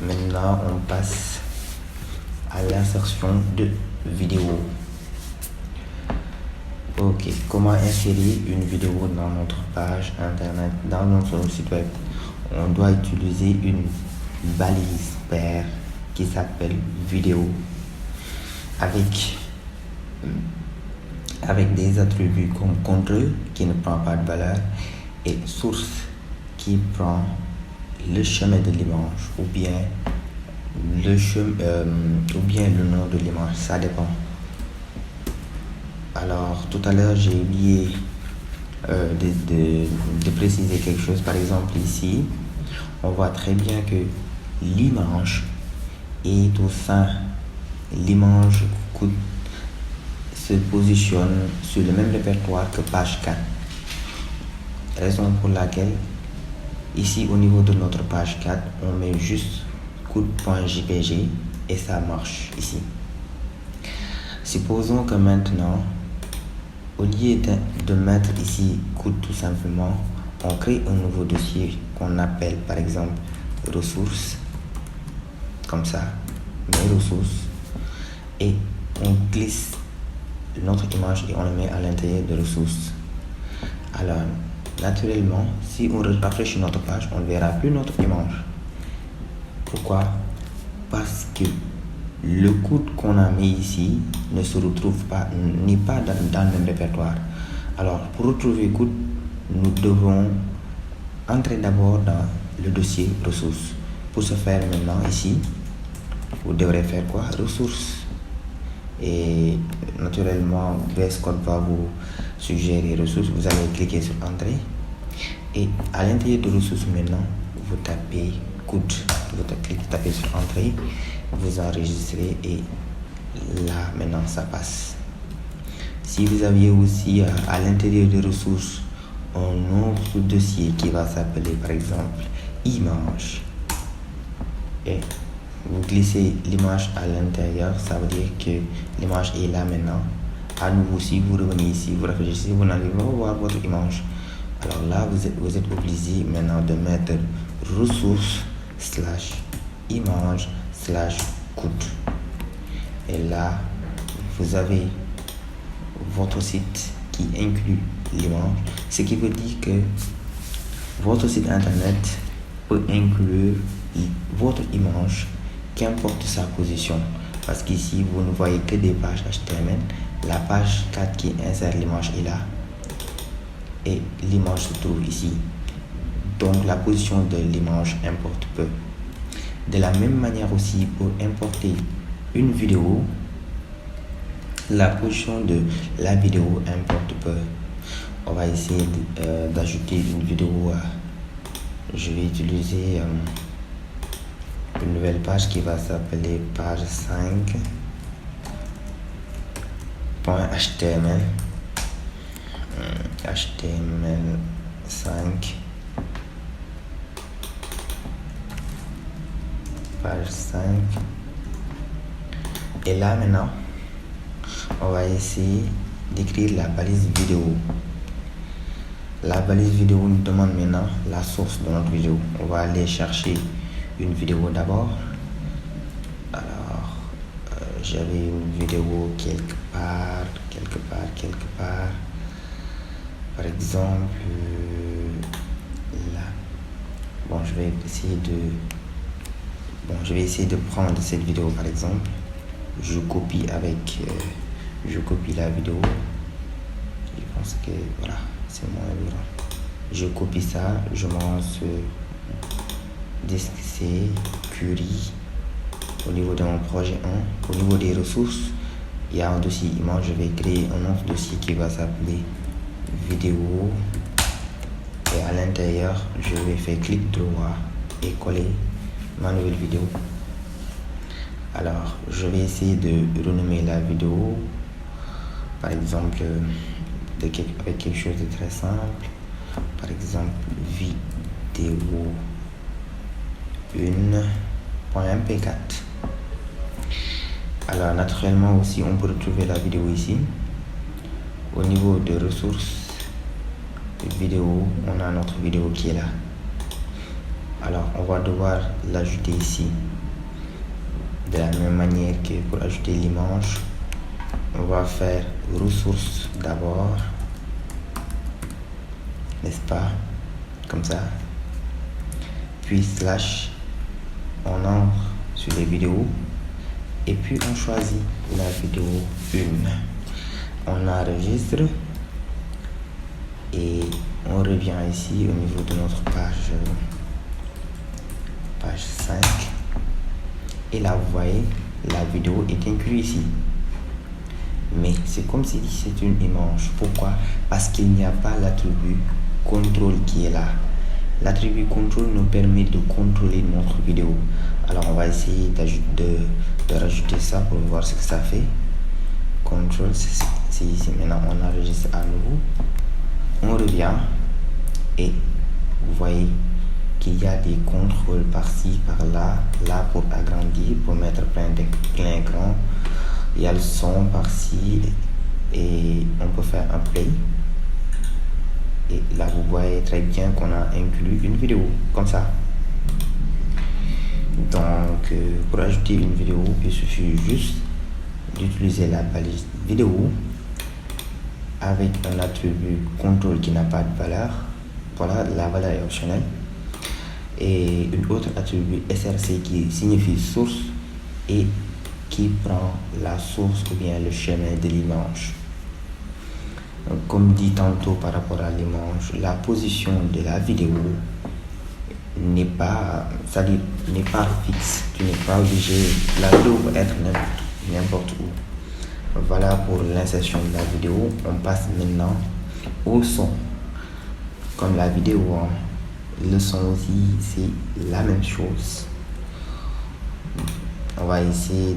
Maintenant, on passe à l'insertion de vidéo. Ok, comment insérer une vidéo dans notre page internet, dans notre site web? On doit utiliser une balise paire qui s'appelle vidéo avec des attributs comme contrôle qui ne prend pas de valeur et source qui prend le chemin de l'image ou bien le nom de l'image, ça dépend. Alors tout à l'heure j'ai oublié de préciser quelque chose. Par exemple ici on voit très bien que l'image est au sein, l'image se positionne sur le même répertoire que page 4, raison pour laquelle ici au niveau de notre page 4 on met juste coud.jpg et ça marche ici. Supposons que maintenant au lieu de mettre ici coud tout simplement, on crée un nouveau dossier qu'on appelle par exemple ressources, comme ça, mes ressources, et on glisse notre image et on le met à l'intérieur de ressources. Alors naturellement, si on rafraîchit notre page, on ne verra plus notre image. Pourquoi? Parce que le code qu'on a mis ici ne se retrouve pas, n'est pas dans le même répertoire. Alors pour retrouver code, nous devons entrer d'abord dans le dossier ressources. Pour ce faire maintenant ici, vous devrez faire quoi? Ressources. Et naturellement VS Code va vous suggérer ressources. Vous allez cliquer sur entrée et à l'intérieur de ressources maintenant vous tapez code, vous tapez sur entrée, vous enregistrez et là maintenant ça passe. Si vous aviez aussi à l'intérieur des ressources un autre dossier qui va s'appeler par exemple image et vous glissez l'image à l'intérieur, ça veut dire que l'image est là maintenant. À nouveau, si vous revenez ici, vous réfléchissez, vous n'allez pas voir votre image. Alors là vous êtes obligé maintenant de mettre ressources / image / code et là vous avez votre site qui inclut l'image, ce qui veut dire que votre site internet peut inclure votre image, qu'importe sa position, parce qu'ici vous ne voyez que des pages HTML. La page 4 qui insère l'image est là et l'image se trouve ici, donc la position de l'image importe peu. De la même manière aussi, pour importer une vidéo, la position de la vidéo importe peu. On va essayer d'ajouter une vidéo. Je vais utiliser une nouvelle page qui va s'appeler page 5.html HTML5 page 5 et là maintenant on va essayer d'écrire la balise vidéo. La balise vidéo nous demande maintenant la source de notre vidéo. On va aller chercher une vidéo d'abord. Alors j'avais une vidéo quelque part, par exemple là. Bon, je vais essayer de prendre cette vidéo par exemple. Je copie la vidéo. Je pense que voilà, c'est moins évident. Je copie ça, je me rends sur disque C, query. Au niveau de mon projet 1, au niveau des ressources, il y a un dossier image. Je vais créer un autre dossier qui va s'appeler vidéo et à l'intérieur je vais faire clic droit et coller ma nouvelle vidéo. Alors je vais essayer de renommer la vidéo par exemple avec quelque chose de très simple, par exemple vidéo 1.mp4. Alors naturellement aussi on peut retrouver la vidéo ici au niveau de ressources vidéo. On a notre vidéo qui est là. Alors on va devoir l'ajouter ici. De la même manière que pour ajouter l'image, on va faire ressources d'abord, n'est-ce pas, comme ça, puis slash, on entre sur les vidéos et puis on choisit la vidéo 1, on enregistre et on revient ici au niveau de notre page 5 et là vous voyez la vidéo est inclue ici, mais c'est comme si c'est une image. Pourquoi? Parce qu'il n'y a pas l'attribut contrôle qui est là. L'attribut contrôle nous permet de contrôler notre vidéo. Alors on va essayer de rajouter ça pour voir ce que ça fait. Contrôle, c'est ici. Maintenant on enregistre à nouveau, on revient et vous voyez qu'il y a des contrôles par-ci, par-là, là pour agrandir, pour mettre plein écran. Il y a le son par-ci et on peut faire un play. Et là vous voyez très bien qu'on a inclus une vidéo comme ça. Donc pour ajouter une vidéo, il suffit juste d'utiliser la balise vidéo avec un attribut contrôle qui n'a pas de valeur. Voilà, la valeur est optionnelle. Et une autre attribut src qui signifie source et qui prend la source ou bien le chemin de l'image. Comme dit tantôt par rapport à l'image, la position de la vidéo n'est pas fixe. Tu n'es pas obligé, la vidéo peut être n'importe où. Voilà pour l'insertion de la vidéo. On passe maintenant au son. Comme la vidéo, le son aussi c'est la même chose. On va essayer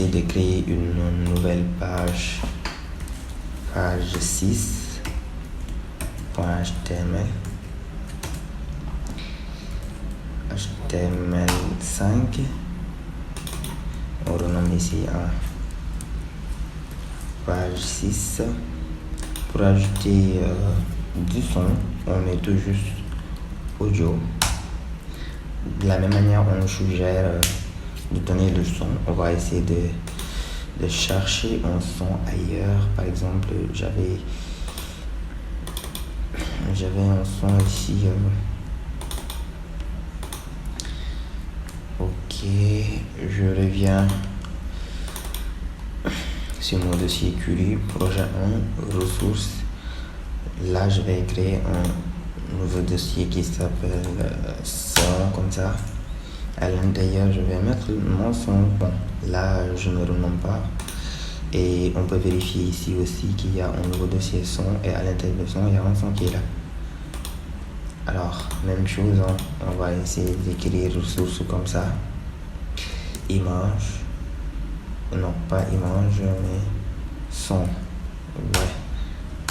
de créer une nouvelle page 6 .html HTML5. On renomme ici un page 6. Pour ajouter du son, on met tout juste audio. De la même manière, on suggère de donner le son. On va essayer de chercher un son ailleurs. Par exemple, j'avais un son ici. Ok, je reviens sur mon dossier QLU, projet 1, ressources. Là, je vais créer un nouveau dossier qui s'appelle son, comme ça. À l'intérieur, je vais mettre mon son. Bon, là, je ne renomme pas. Et on peut vérifier ici aussi qu'il y a un nouveau dossier son. Et à l'intérieur du son, il y a un son qui est là. Alors, même chose, on va essayer d'écrire ressources comme ça. Image. Non, pas image, mais son. Ouais.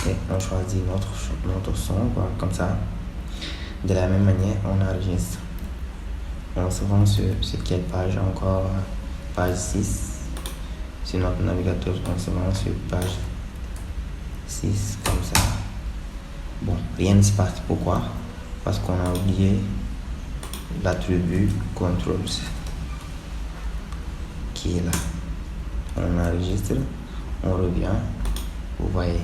Et on choisit notre son, quoi, comme ça. De la même manière, on enregistre. On se rend sur quelle page encore? Page 6. Sur notre navigateur, on se rend sur page 6, comme ça. Bon, rien ne se passe. Pourquoi? Parce qu'on a oublié l'attribut controls qui est là. On enregistre, on revient. Vous voyez,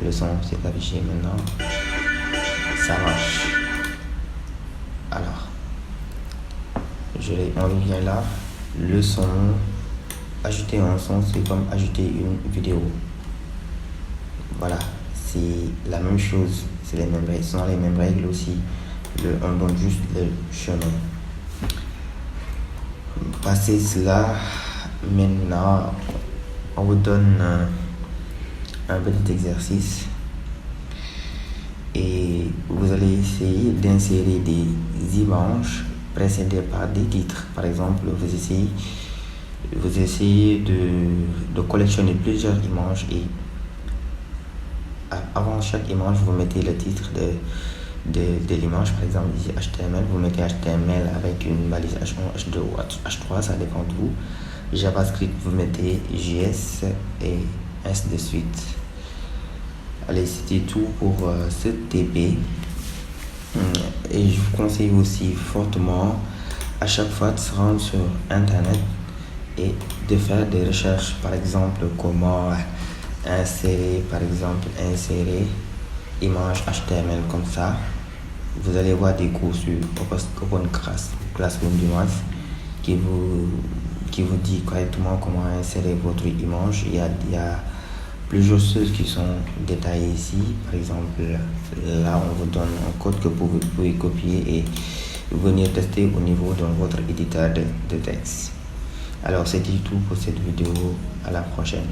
le son s'est affiché maintenant. Ça marche. Alors, on revient là. Le son, ajouter un son, c'est comme ajouter une vidéo. Voilà, c'est la même chose. C'est les mêmes règles, ce sont les mêmes règles aussi. On donne juste le chemin. Passer cela, maintenant, on vous donne un petit exercice. Et vous allez essayer d'insérer des images précédées par des titres. Par exemple, vous essayez de collectionner plusieurs images et avant chaque image, vous mettez le titre de l'image. Par exemple, ici HTML, vous mettez HTML avec une balise H1, H2 ou H3, ça dépend de vous. JavaScript, vous mettez JS et ainsi de suite. Allez, c'était tout pour ce TP. Et je vous conseille aussi fortement à chaque fois de se rendre sur internet et de faire des recherches, par exemple comment insérer image HTML comme ça. Vous allez voir des cours sur Open Classroom du moins qui vous dit correctement comment insérer votre image. Il y a plusieurs choses qui sont détaillées ici. Par exemple, là, on vous donne un code que vous pouvez copier et venir tester au niveau de votre éditeur de texte. Alors, c'était tout pour cette vidéo. À la prochaine.